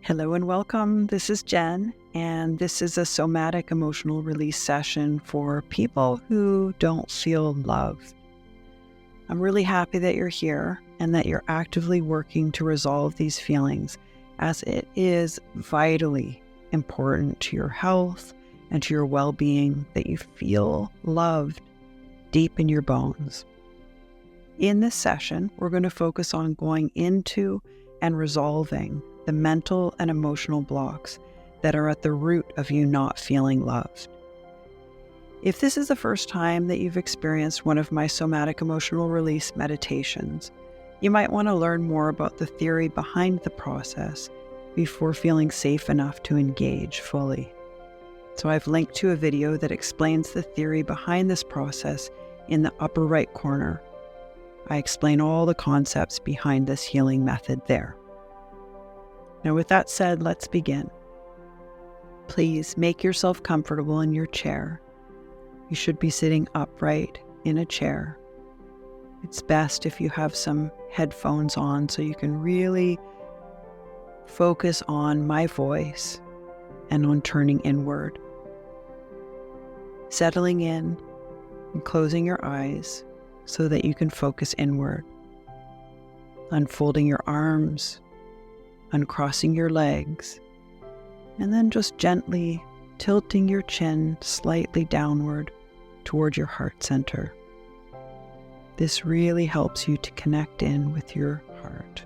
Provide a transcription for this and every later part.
Hello and welcome. This is Jen, and this is a somatic emotional release session for people who don't feel loved. I'm really happy that you're here and that you're actively working to resolve these feelings, as it is vitally important to your health and to your well-being that you feel loved deep in your bones. In this session, we're going to focus on going into and resolving the mental and emotional blocks that are at the root of you not feeling loved. If this is the first time that you've experienced one of my somatic emotional release meditations, you might want to learn more about the theory behind the process before feeling safe enough to engage fully. So I've linked to a video that explains the theory behind this process in the upper right corner. I explain all the concepts behind this healing method there. Now, with that said, let's begin. Please make yourself comfortable in your chair. You should be sitting upright in a chair. It's best if you have some headphones on so you can really focus on my voice and on turning inward. Settling in and closing your eyes so that you can focus inward. Unfolding your arms, uncrossing your legs, and then just gently tilting your chin slightly downward toward your heart center. This really helps you to connect in with your heart.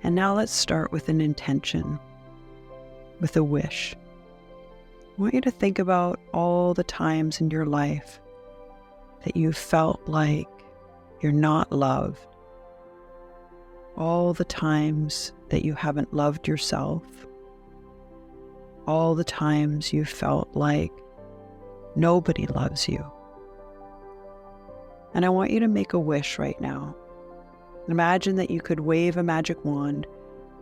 And now let's start with an intention, with a wish. I want you to think about all the times in your life that you felt like you're not loved. All the times that you haven't loved yourself. All the times you felt like nobody loves you. And I want you to make a wish right now. Imagine that you could wave a magic wand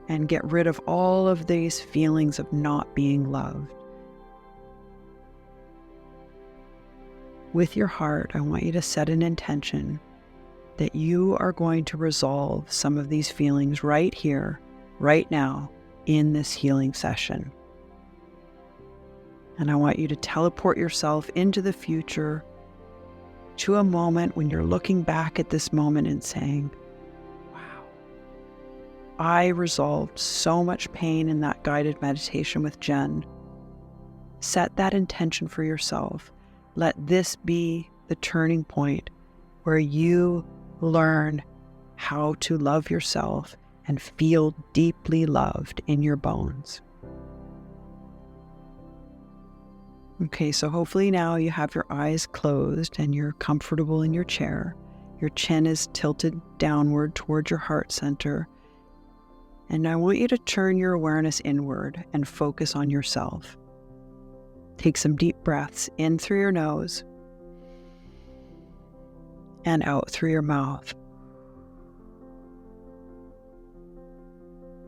and get rid of all of these feelings of not being loved. With your heart, I want you to set an intention that you are going to resolve some of these feelings right here, right now, in this healing session. And I want you to teleport yourself into the future to a moment when you're looking back at this moment and saying, wow, I resolved so much pain in that guided meditation with Jen. Set that intention for yourself. Let this be the turning point where you learn how to love yourself and feel deeply loved in your bones. Okay, so hopefully now you have your eyes closed and you're comfortable in your chair. Your chin is tilted downward towards your heart center. And I want you to turn your awareness inward and focus on yourself. Take some deep breaths in through your nose and out through your mouth.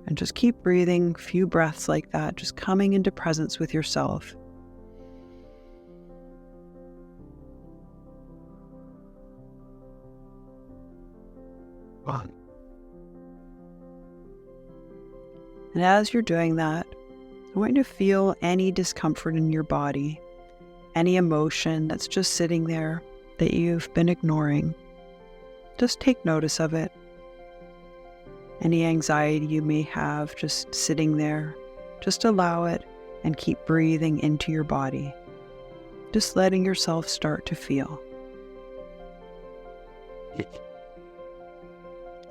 And just keep breathing a few breaths like that, just coming into presence with yourself. And as you're doing that, I want you to feel any discomfort in your body, any emotion that's just sitting there that you've been ignoring. Just take notice of it. Any anxiety you may have just sitting there, just allow it and keep breathing into your body. Just letting yourself start to feel.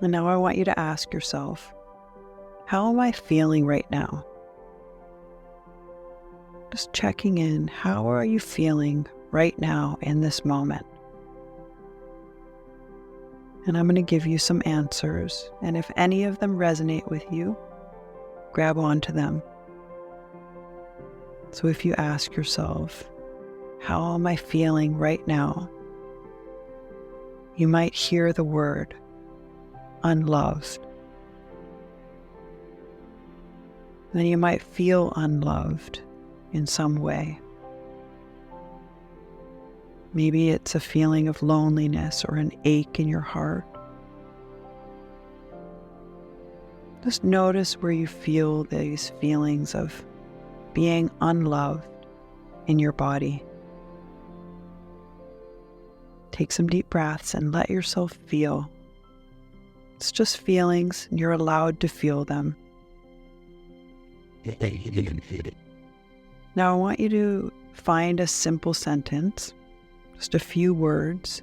And now I want you to ask yourself, how am I feeling right now? Just checking in, how are you feeling right now in this moment? And I'm going to give you some answers, and if any of them resonate with you, grab onto them. So if you ask yourself, how am I feeling right now? You might hear the word unloved. Then you might feel unloved in some way. Maybe it's a feeling of loneliness or an ache in your heart. Just notice where you feel these feelings of being unloved in your body. Take some deep breaths and let yourself feel. It's just feelings, and you're allowed to feel them. Now I want you to find a simple sentence, just a few words,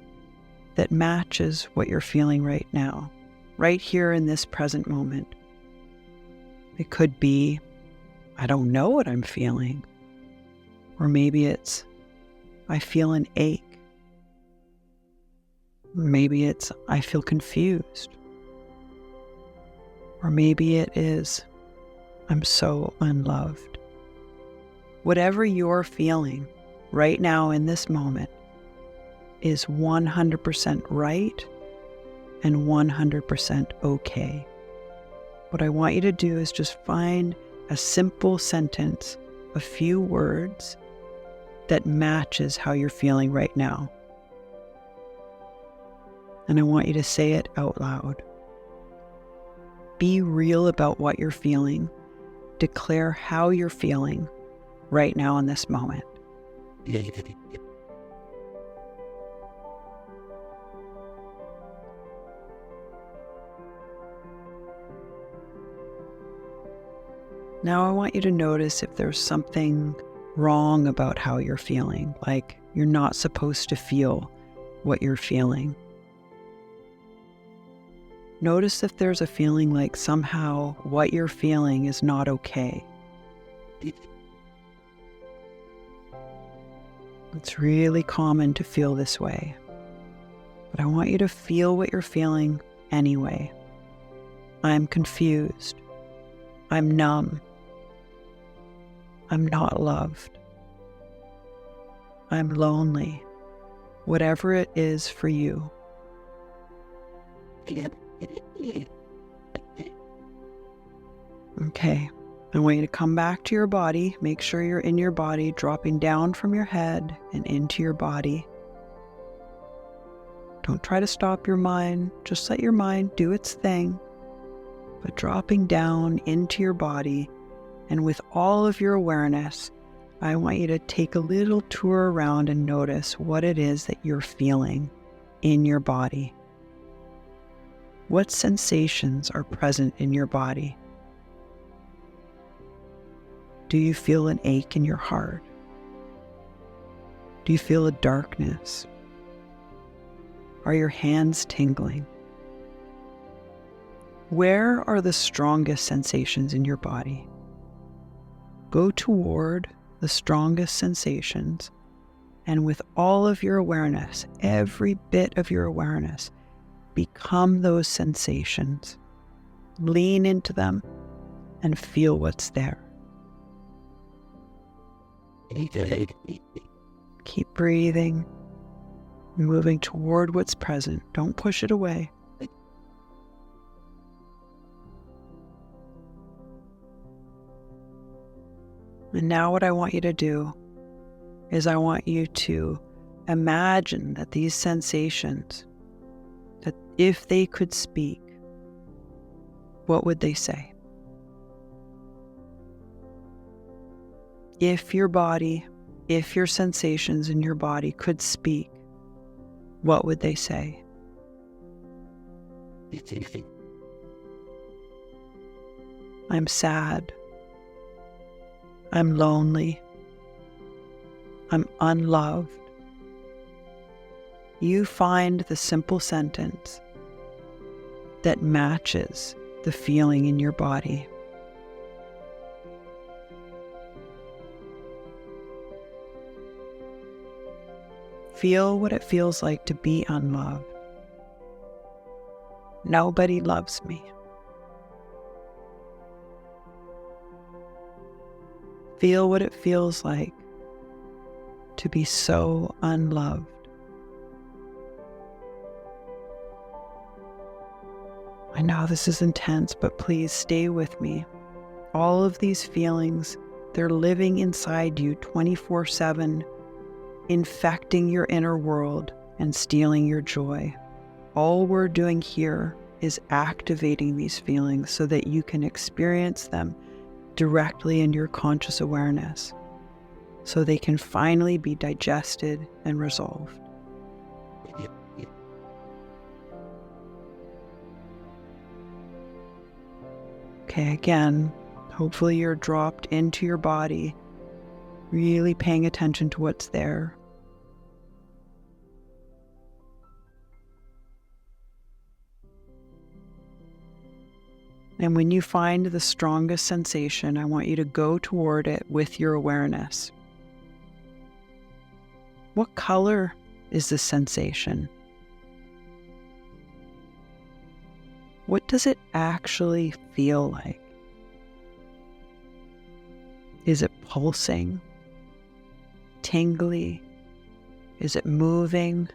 that matches what you're feeling right now, right here in this present moment. It could be, I don't know what I'm feeling. Or maybe it's, I feel an ache. Maybe it's, I feel confused. Or maybe it is, I'm so unloved. Whatever you're feeling right now in this moment is 100% right and 100% okay. What I want you to do is just find a simple sentence, a few words that matches how you're feeling right now. And I want you to say it out loud. Be real about what you're feeling. Declare how you're feeling right now in this moment. Now I want you to notice if there's something wrong about how you're feeling, like you're not supposed to feel what you're feeling. Notice if there's a feeling like somehow what you're feeling is not okay. It's really common to feel this way, but I want you to feel what you're feeling anyway. I'm confused. I'm numb. I'm not loved. I'm lonely. Whatever it is for you. Okay, I want you to come back to your body. Make sure you're in your body, dropping down from your head and into your body. Don't try to stop your mind. Just let your mind do its thing. But dropping down into your body, and with all of your awareness, I want you to take a little tour around and notice what it is that you're feeling in your body. What sensations are present in your body? Do you feel an ache in your heart? Do you feel a darkness? Are your hands tingling? Where are the strongest sensations in your body? Go toward the strongest sensations, and with all of your awareness, every bit of your awareness, become those sensations. Lean into them and feel what's there. Keep breathing, moving toward what's present. Don't push it away. And now what I want you to do is I want you to imagine that these sensations, that if they could speak, what would they say? If your body, if your sensations in your body could speak, what would they say? I'm sad. I'm lonely. I'm unloved. You find the simple sentence that matches the feeling in your body. Feel what it feels like to be unloved. Nobody loves me. Feel what it feels like to be so unloved. I know this is intense, but please stay with me. All of these feelings, they're living inside you 24/7, infecting your inner world and stealing your joy. All we're doing here is activating these feelings so that you can experience them directly in your conscious awareness, so they can finally be digested and resolved. Okay, again, hopefully you're dropped into your body, really paying attention to what's there. And when you find the strongest sensation, I want you to go toward it with your awareness. What color is the sensation? What does it actually feel like? Is it pulsing? Tingly? Is it moving?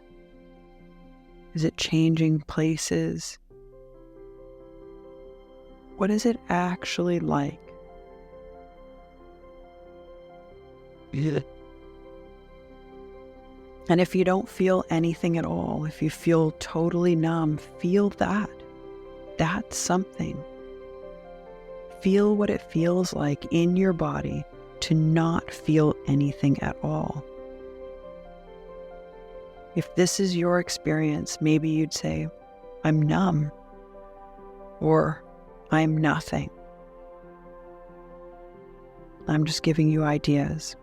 Is it changing places? What is it actually like? And if you don't feel anything at all, if you feel totally numb, feel that. That's something. Feel what it feels like in your body to not feel anything at all. If this is your experience, maybe you'd say, I'm numb, or I'm nothing. I'm just giving you ideas.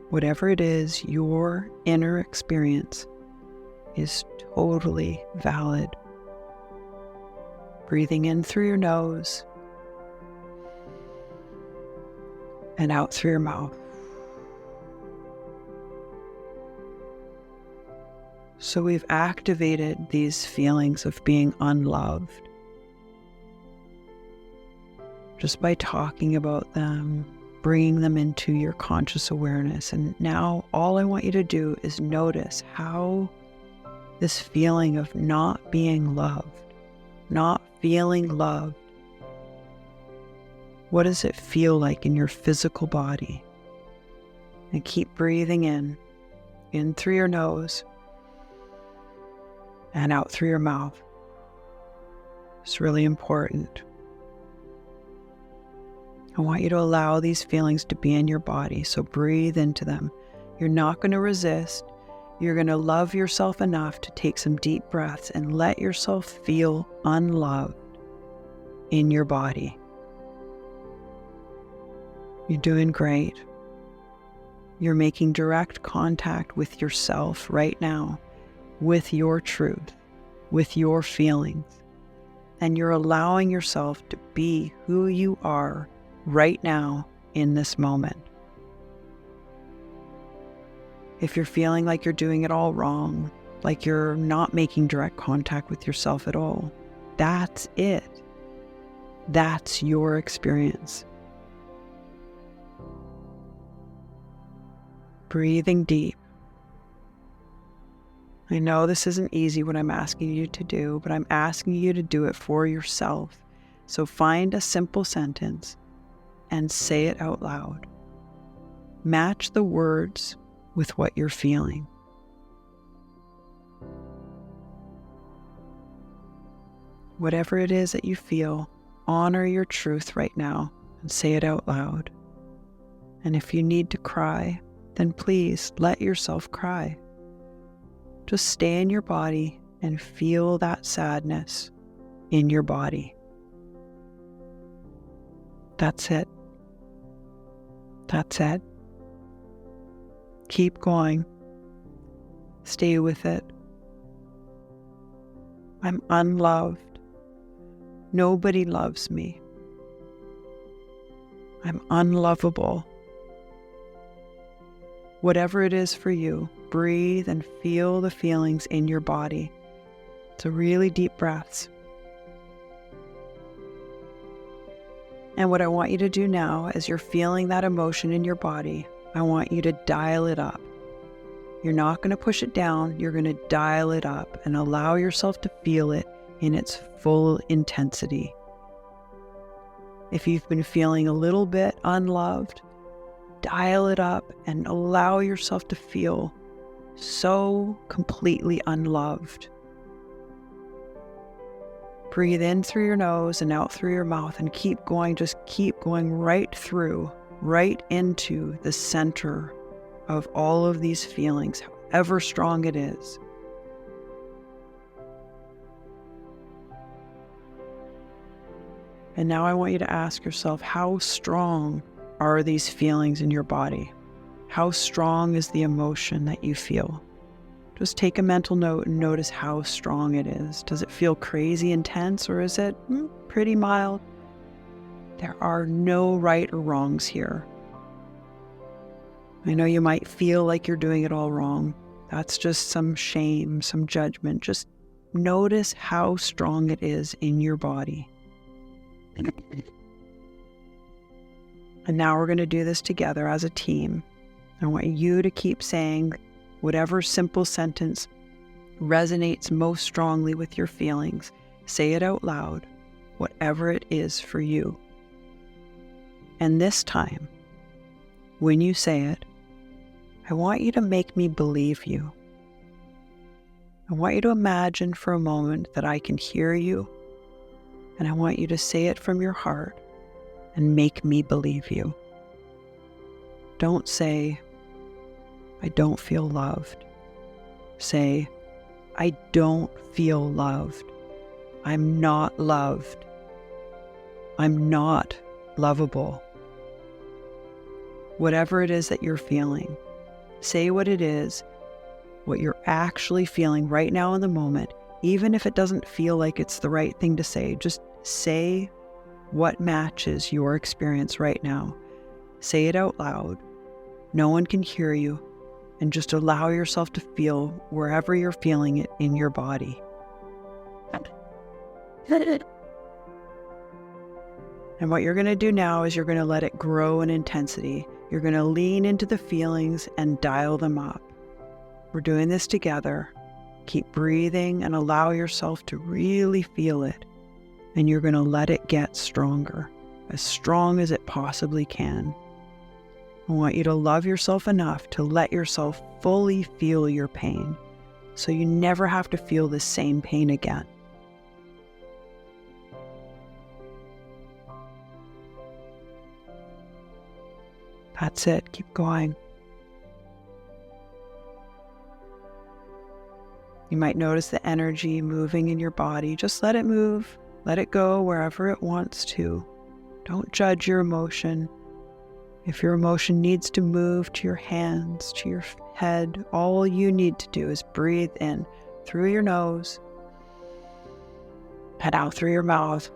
Whatever it is, your inner experience is totally valid. Breathing in through your nose and out through your mouth. So we've activated these feelings of being unloved just by talking about them, bringing them into your conscious awareness. And now all I want you to do is notice how this feeling of not being loved, not feeling loved, what does it feel like in your physical body? And keep breathing in through your nose and out through your mouth. It's really important. I want you to allow these feelings to be in your body, so breathe into them. You're not going to resist. You're going to love yourself enough to take some deep breaths and let yourself feel unloved in your body. You're doing great. You're making direct contact with yourself right now, with your truth, with your feelings, and you're allowing yourself to be who you are right now in this moment. If you're feeling like you're doing it all wrong, like you're not making direct contact with yourself at all, that's it. That's your experience. Breathing deep. I know this isn't easy what I'm asking you to do, but I'm asking you to do it for yourself. So find a simple sentence and say it out loud. Match the words with what you're feeling. Whatever it is that you feel, honor your truth right now and say it out loud. And if you need to cry, then please let yourself cry. Just stay in your body and feel that sadness in your body. That's it. That's it. Keep going. Stay with it. I'm unloved. Nobody loves me. I'm unlovable. Whatever it is for you, breathe and feel the feelings in your body. So really deep breaths. And what I want you to do now, as you're feeling that emotion in your body, I want you to dial it up. You're not going to push it down. You're going to dial it up and allow yourself to feel it in its full intensity. If you've been feeling a little bit unloved, dial it up and allow yourself to feel so completely unloved. Breathe in through your nose and out through your mouth, and keep going. Just keep going right through, right into the center of all of these feelings, however strong it is. And now I want you to ask yourself, how strong are these feelings in your body? How strong is the emotion that you feel? Just take a mental note and notice how strong it is. Does it feel crazy intense, or is it pretty mild? There are no right or wrongs here. I know you might feel like you're doing it all wrong. That's just some shame, some judgment. Just notice how strong it is in your body. And now we're going to do this together as a team. I want you to keep saying whatever simple sentence resonates most strongly with your feelings. Say it out loud, whatever it is for you. And this time, when you say it, I want you to make me believe you. I want you to imagine for a moment that I can hear you, and I want you to say it from your heart and make me believe you. Don't say, I don't feel loved. Say, I don't feel loved. I'm not loved. I'm not lovable. Whatever it is that you're feeling, say what it is, what you're actually feeling right now in the moment, even if it doesn't feel like it's the right thing to say. Just say what matches your experience right now. Say it out loud. No one can hear you. And just allow yourself to feel wherever you're feeling it in your body. And what you're going to do now is you're going to let it grow in intensity. You're going to lean into the feelings and dial them up. We're doing this together. Keep breathing and allow yourself to really feel it. And you're going to let it get stronger, as strong as it possibly can. I want you to love yourself enough to let yourself fully feel your pain, so you never have to feel the same pain again. That's it. Keep going. You might notice the energy moving in your body. Just let it move. Let it go wherever it wants to. Don't judge your emotion. If your emotion needs to move to your hands, to your head, all you need to do is breathe in through your nose and out through your mouth.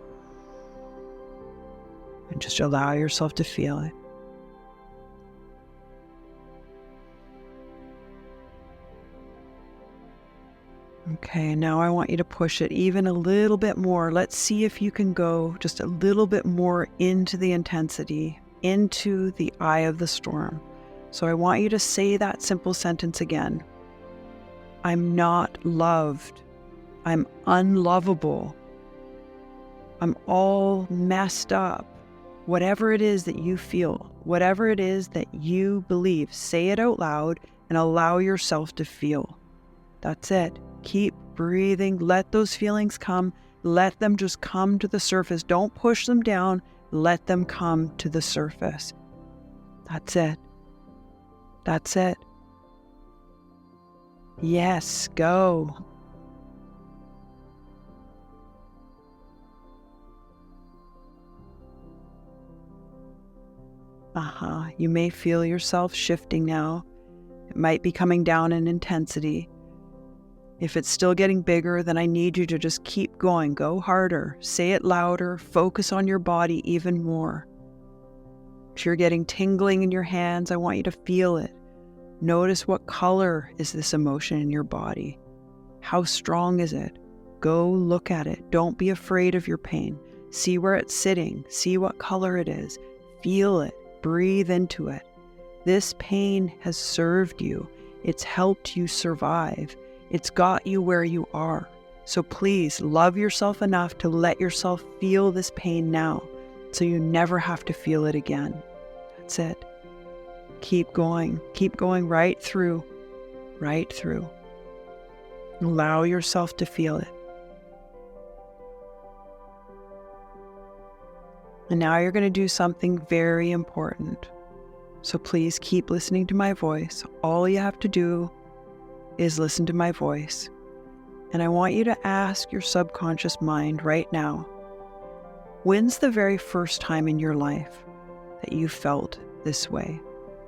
And just allow yourself to feel it. Okay, now I want you to push it even a little bit more. Let's see if you can go just a little bit more into the intensity, into the eye of the storm. So I want you to say that simple sentence again. I'm not loved. I'm unlovable. I'm all messed up. Whatever it is that you feel, whatever it is that you believe, say it out loud and allow yourself to feel. That's it. Keep breathing. Let those feelings come. Let them just come to the surface. Don't push them down. Let them come to the surface. That's it. That's it. Yes, go. You may feel yourself shifting now. It might be coming down in intensity. If it's still getting bigger, then I need you to just keep going. Go harder. Say it louder. Focus on your body even more. If you're getting tingling in your hands, I want you to feel it. Notice what color is this emotion in your body. How strong is it? Go look at it. Don't be afraid of your pain. See where it's sitting. See what color it is. Feel it. Breathe into it. This pain has served you. It's helped you survive. It's got you where you are. So please love yourself enough to let yourself feel this pain now, so you never have to feel it again. That's it. Keep going right through, right through. Allow yourself to feel it. And now you're going to do something very important. So please keep listening to my voice. All you have to do is listen to my voice. And I want you to ask your subconscious mind right now, when's the very first time in your life that you felt this way?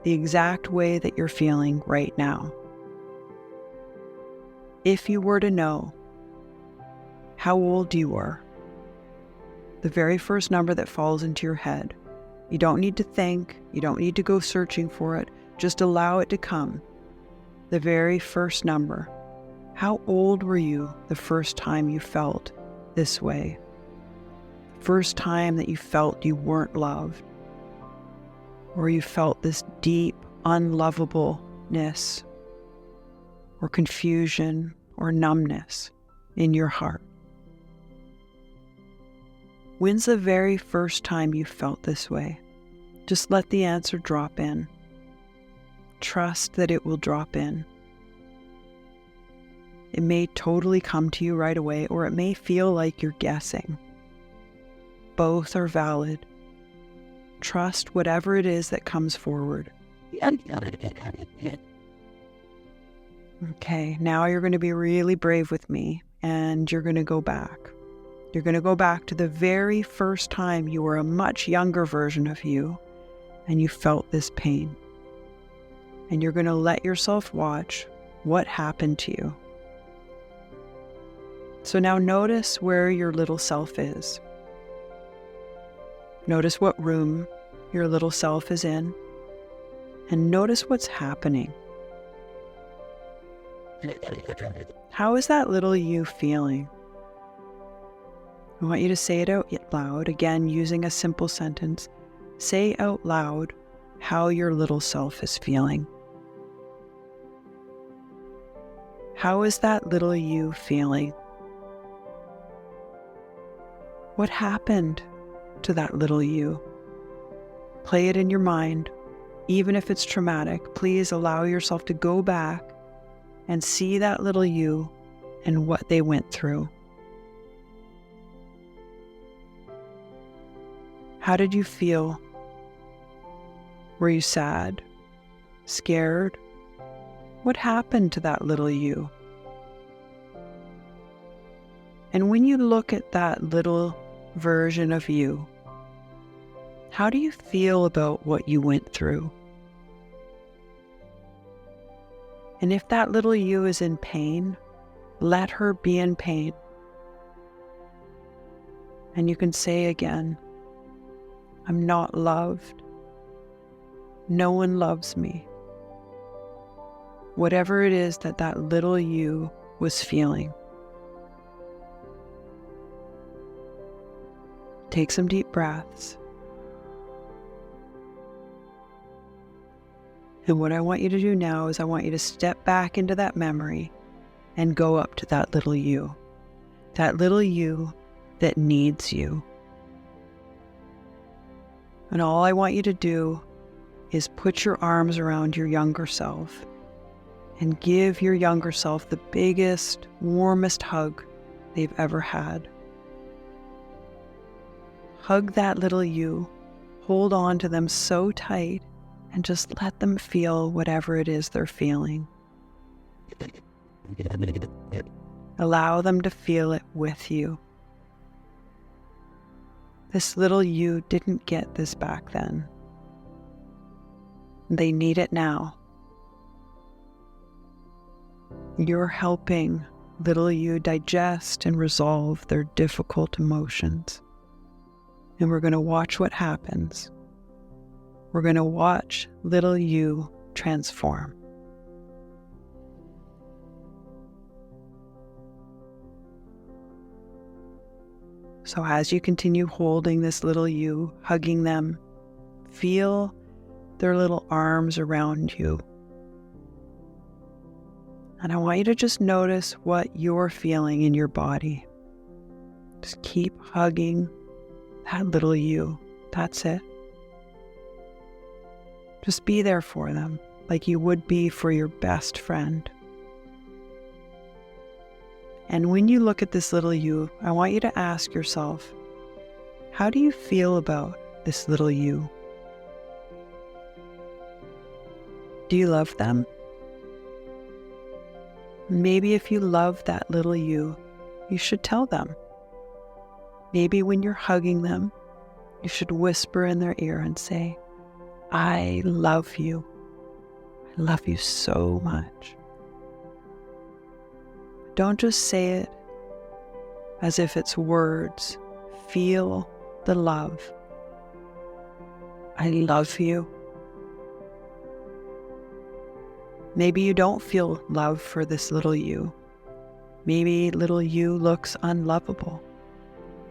The exact way that you're feeling right now. If you were to know how old you were, the very first number that falls into your head. You don't need to think, you don't need to go searching for it, just allow it to come. The very first number. How old were you the first time you felt this way? The first time that you felt you weren't loved, or you felt this deep unlovableness, or confusion, or numbness in your heart. When's the very first time you felt this way? Just let the answer drop in. Trust that it will drop in. It may totally come to you right away, or it may feel like you're guessing. Both are valid. Trust whatever it is that comes forward. Okay, now you're going to be really brave with me, and you're going to go back. You're going to go back to the very first time you were a much younger version of you, and you felt this pain. And you're going to let yourself watch what happened to you. So now notice where your little self is. Notice what room your little self is in, and notice what's happening. How is that little you feeling? I want you to say it out loud, again using a simple sentence. Say out loud how your little self is feeling. How is that little you feeling? What happened to that little you? Play it in your mind. Even if it's traumatic, please allow yourself to go back and see that little you and what they went through. How did you feel? Were you sad? Scared? What happened to that little you? And when you look at that little version of you, how do you feel about what you went through? And if that little you is in pain, let her be in pain. And you can say again, I'm not loved. No one loves me. Whatever it is that that little you was feeling. Take some deep breaths. And what I want you to do now is I want you to step back into that memory and go up to that little you that needs you. And all I want you to do is put your arms around your younger self and give your younger self the biggest, warmest hug they've ever had. Hug that little you, hold on to them so tight, and just let them feel whatever it is they're feeling. Allow them to feel it with you. This little you didn't get this back then. They need it now. You're helping little you digest and resolve their difficult emotions. And we're going to watch what happens. We're going to watch little you transform. So as you continue holding this little you, hugging them, feel their little arms around you. And I want you to just notice what you're feeling in your body. Just keep hugging that little you. That's it. Just be there for them like you would be for your best friend. And when you look at this little you, I want you to ask yourself, How do you feel about this little you? Do you love them? Maybe if you love that little you should tell them. Maybe when you're hugging them, you should whisper in their ear and say, I love you. I love you so much. Don't just say it as if it's words. Feel the love. I love you. Maybe you don't feel love for this little you. Maybe little you looks unlovable.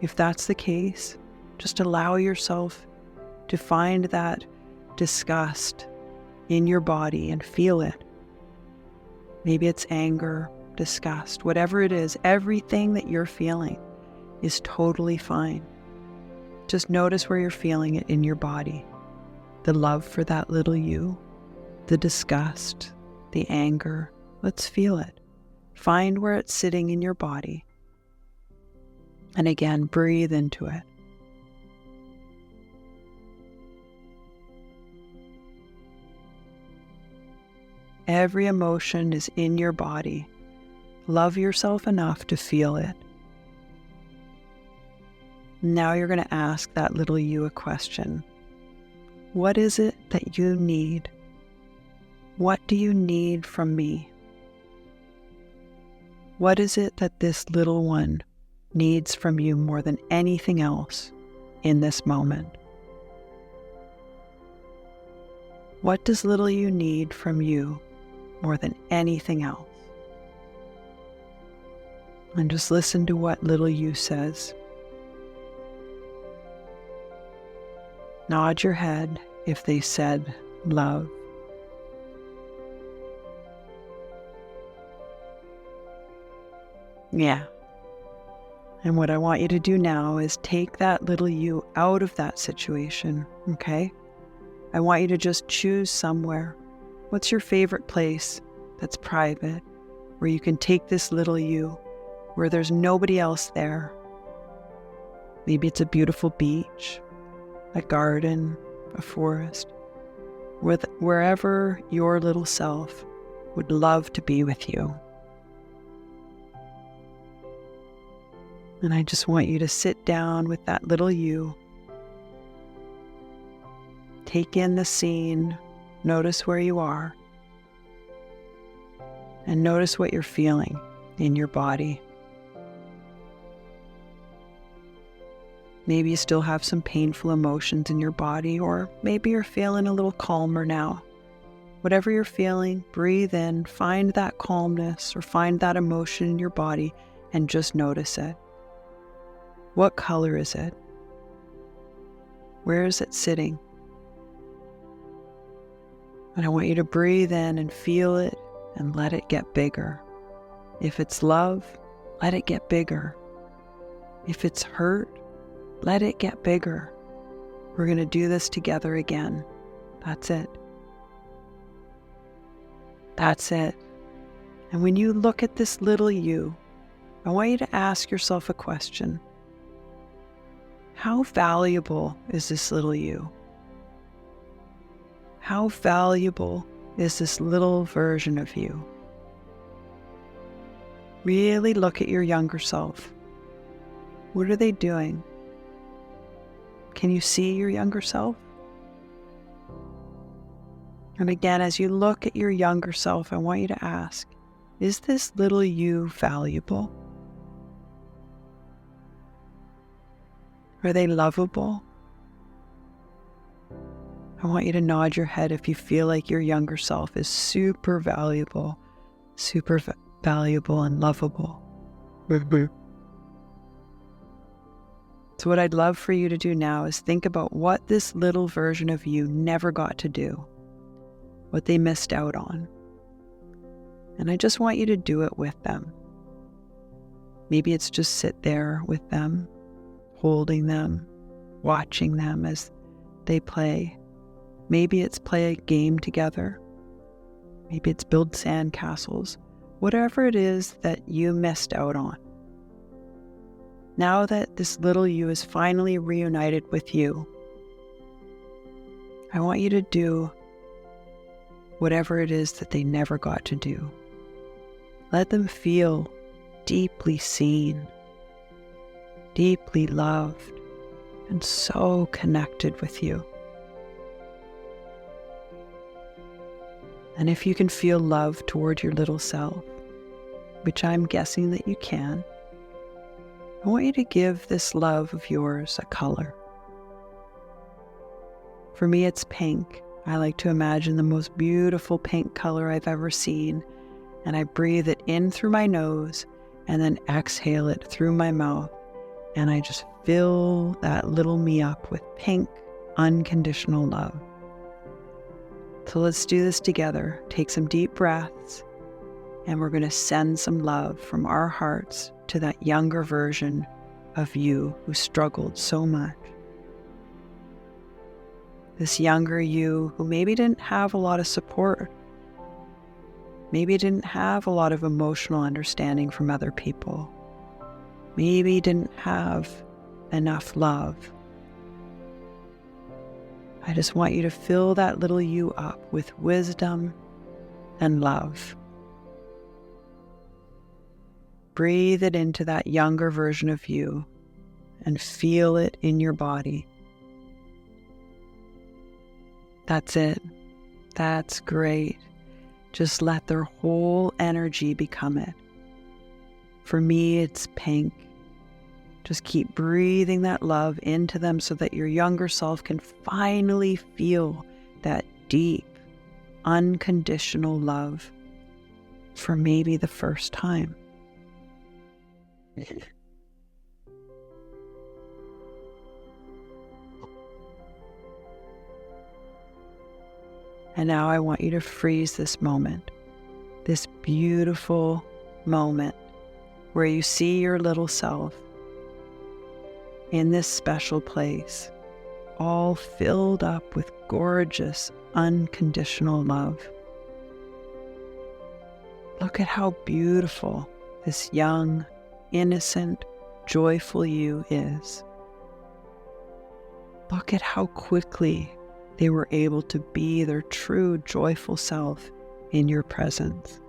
If that's the case, just allow yourself to find that disgust in your body and feel it. Maybe it's anger, disgust, whatever it is, everything that you're feeling is totally fine. Just notice where you're feeling it in your body. The love for that little you, the disgust, the anger. Let's feel it. Find where it's sitting in your body. And again, breathe into it. Every emotion is in your body. Love yourself enough to feel it. Now you're going to ask that little you a question. What is it that you need? What do you need from me? What is it that this little one needs from you more than anything else in this moment? What does little you need from you more than anything else? And just listen to what little you says. Nod your head if they said love. Yeah. And what I want you to do now is take that little you out of that situation, okay? I want you to just choose somewhere. What's your favorite place that's private, where you can take this little you, where there's nobody else there? Maybe it's a beautiful beach, a garden, a forest, wherever your little self would love to be with you. And I just want you to sit down with that little you. Take in the scene, notice where you are, and notice what you're feeling in your body. Maybe you still have some painful emotions in your body, or maybe you're feeling a little calmer now. Whatever you're feeling, breathe in, find that calmness or find that emotion in your body and just notice it. What color is it? Where is it sitting? And I want you to breathe in and feel it and let it get bigger. If it's love, let it get bigger. If it's hurt, let it get bigger. We're going to do this together again. That's it. That's it. And when you look at this little you, I want you to ask yourself a question. How valuable is this little you? How valuable is this little version of you? Really look at your younger self. What are they doing? Can you see your younger self? And again, as you look at your younger self, I want you to ask, is this little you valuable? Are they lovable? I want you to nod your head if you feel like your younger self is super valuable and lovable. So what I'd love for you to do now is think about what this little version of you never got to do, what they missed out on. And I just want you to do it with them. Maybe it's just sit there with them, holding them, watching them as they play. Maybe it's play a game together. Maybe it's build sandcastles. Whatever it is that you missed out on. Now that this little you is finally reunited with you, I want you to do whatever it is that they never got to do. Let them feel deeply seen, deeply loved, and so connected with you. And if you can feel love toward your little self, which I'm guessing that you can, I want you to give this love of yours a color. For me, it's pink. I like to imagine the most beautiful pink color I've ever seen, and I breathe it in through my nose and then exhale it through my mouth, and I just fill that little me up with pink, unconditional love. So let's do this together. Take some deep breaths, and we're going to send some love from our hearts to that younger version of you who struggled so much. This younger you who maybe didn't have a lot of support, maybe didn't have a lot of emotional understanding from other people, maybe didn't have enough love. I just want you to fill that little you up with wisdom and love. Breathe it into that younger version of you and feel it in your body. That's it. That's great. Just let their whole energy become it. For me, it's pink. Just keep breathing that love into them so that your younger self can finally feel that deep, unconditional love for maybe the first time. And now I want you to freeze this moment, this beautiful moment where you see your little self in this special place, all filled up with gorgeous, unconditional love. Look at how beautiful this young, innocent, joyful you is. Look at how quickly they were able to be their true, joyful self in your presence.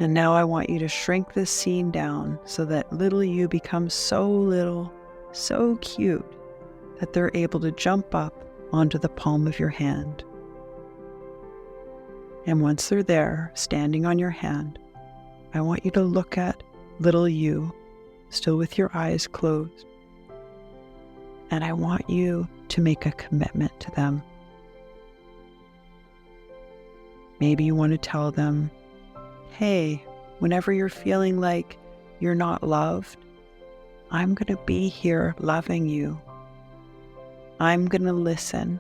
And now I want you to shrink this scene down so that little you becomes so little, so cute, that they're able to jump up onto the palm of your hand. And once they're there, standing on your hand, I want you to look at little you, still with your eyes closed. And I want you to make a commitment to them. Maybe you want to tell them, hey, whenever you're feeling like you're not loved, I'm going to be here loving you. I'm going to listen.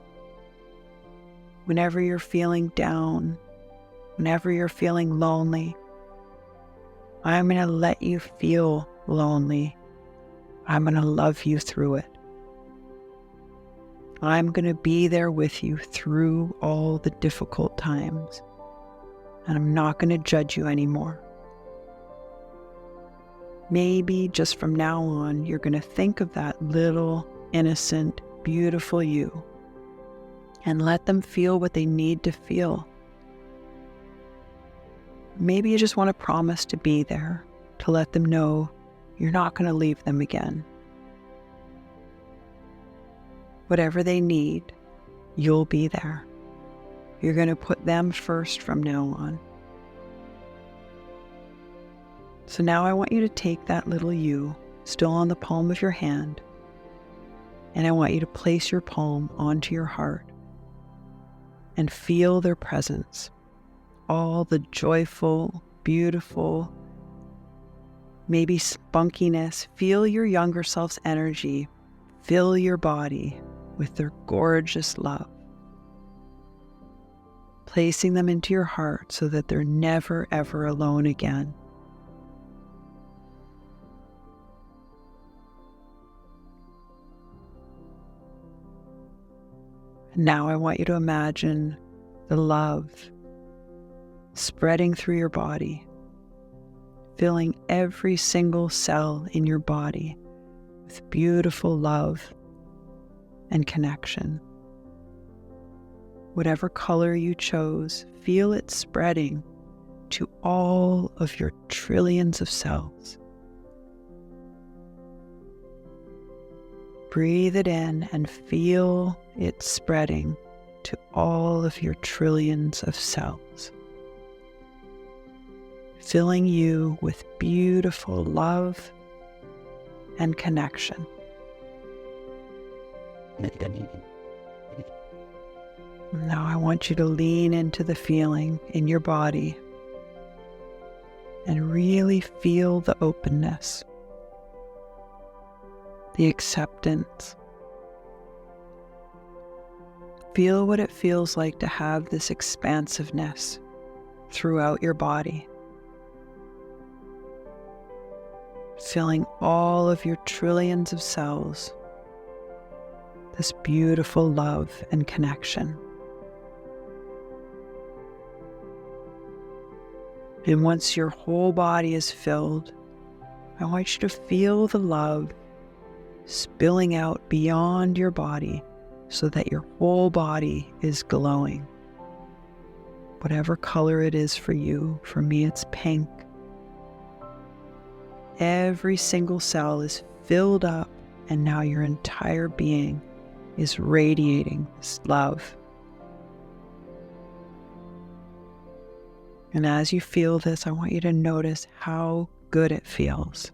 Whenever you're feeling down, whenever you're feeling lonely, I'm going to let you feel lonely. I'm going to love you through it. I'm going to be there with you through all the difficult times. And I'm not going to judge you anymore. Maybe just from now on, you're going to think of that little, innocent, beautiful you and let them feel what they need to feel. Maybe you just want to promise to be there, to let them know you're not going to leave them again. Whatever they need, you'll be there. You're going to put them first from now on. So now I want you to take that little you, still on the palm of your hand, and I want you to place your palm onto your heart and feel their presence. All the joyful, beautiful, maybe spunkiness. Feel your younger self's energy. Fill your body with their gorgeous love. Placing them into your heart so that they're never, ever alone again. And now I want you to imagine the love spreading through your body, filling every single cell in your body with beautiful love and connection. Whatever color you chose, feel it spreading to all of your trillions of cells. Breathe it in and feel it spreading to all of your trillions of cells, filling you with beautiful love and connection. Now I want you to lean into the feeling in your body and really feel the openness, the acceptance. Feel what it feels like to have this expansiveness throughout your body, filling all of your trillions of cells, this beautiful love and connection. And once your whole body is filled, I want you to feel the love spilling out beyond your body so that your whole body is glowing. Whatever color it is for you, for me it's pink. Every single cell is filled up, and now your entire being is radiating this love. And as you feel this, I want you to notice how good it feels.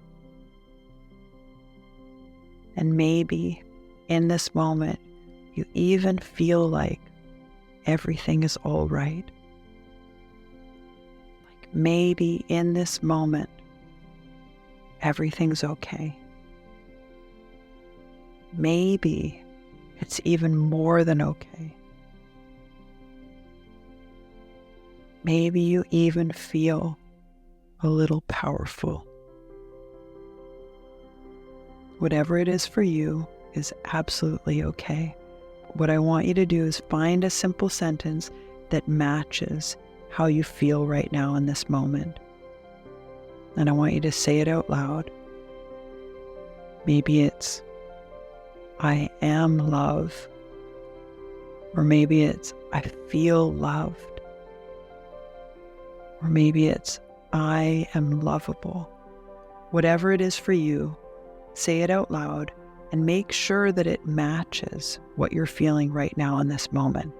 And maybe in this moment, you even feel like everything is all right. Like maybe in this moment, everything's okay. Maybe it's even more than okay. Maybe you even feel a little powerful. Whatever it is for you is absolutely okay. What I want you to do is find a simple sentence that matches how you feel right now in this moment. And I want you to say it out loud. Maybe it's, I am love. Or maybe it's, I feel loved. Or maybe it's, I am lovable. Whatever it is for you, say it out loud and make sure that it matches what you're feeling right now in this moment.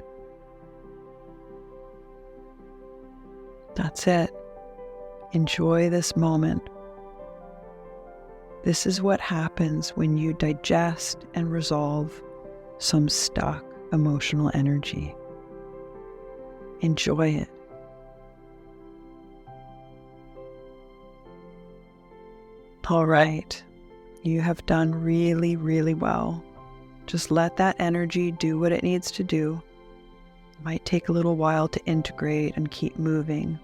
That's it. Enjoy this moment. This is what happens when you digest and resolve some stuck emotional energy. Enjoy it. All right, you have done really, really well. Just let that energy do what it needs to do. It might take a little while to integrate and keep moving.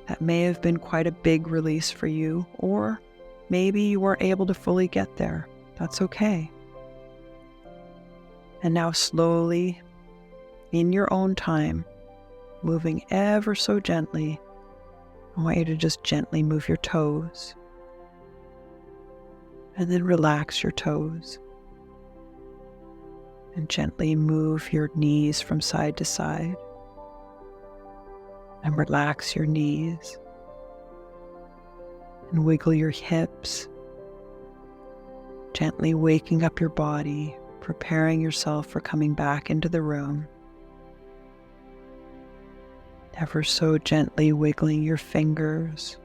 That may have been quite a big release for you, or maybe you weren't able to fully get there. That's okay. And now slowly, in your own time, moving ever so gently, I want you to just gently move your toes. And then relax your toes. And gently move your knees from side to side. And relax your knees. And wiggle your hips. Gently waking up your body, preparing yourself for coming back into the room. Ever so gently wiggling your fingers.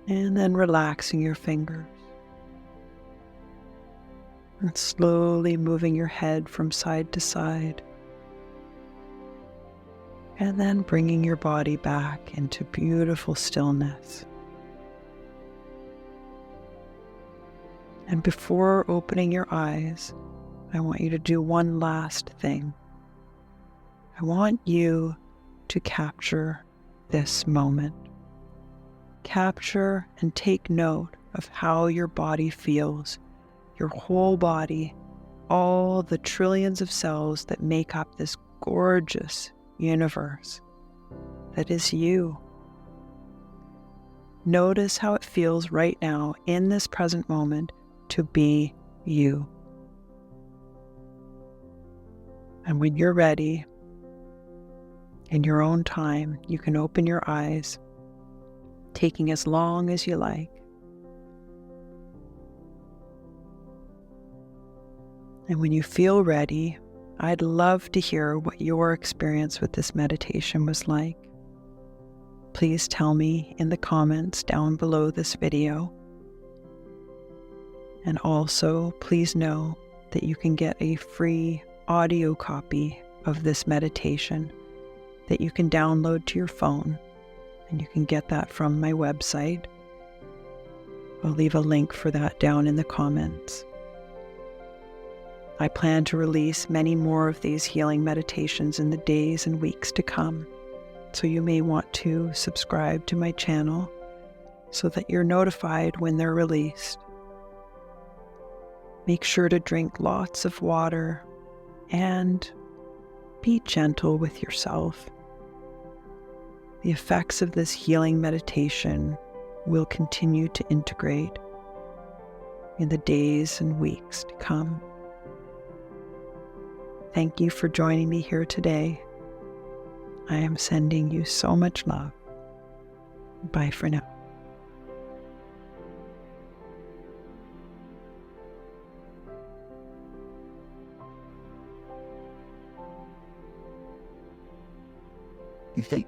And then relaxing your fingers. And slowly moving your head from side to side. And then bringing your body back into beautiful stillness. And before opening your eyes, I want you to do one last thing. I want you to capture this moment. Capture and take note of how your body feels. Your whole body, all the trillions of cells that make up this gorgeous universe that is you. Notice how it feels right now in this present moment to be you. And when you're ready, in your own time, you can open your eyes, taking as long as you like. And when you feel ready, I'd love to hear what your experience with this meditation was like. Please tell me in the comments down below this video. And also, please know that you can get a free audio copy of this meditation that you can download to your phone, and you can get that from my website. I'll leave a link for that down in the comments. I plan to release many more of these healing meditations in the days and weeks to come, so you may want to subscribe to my channel so that you're notified when they're released. Make sure to drink lots of water and be gentle with yourself. The effects of this healing meditation will continue to integrate in the days and weeks to come. Thank you for joining me here today. I am sending you so much love. Bye for now. You think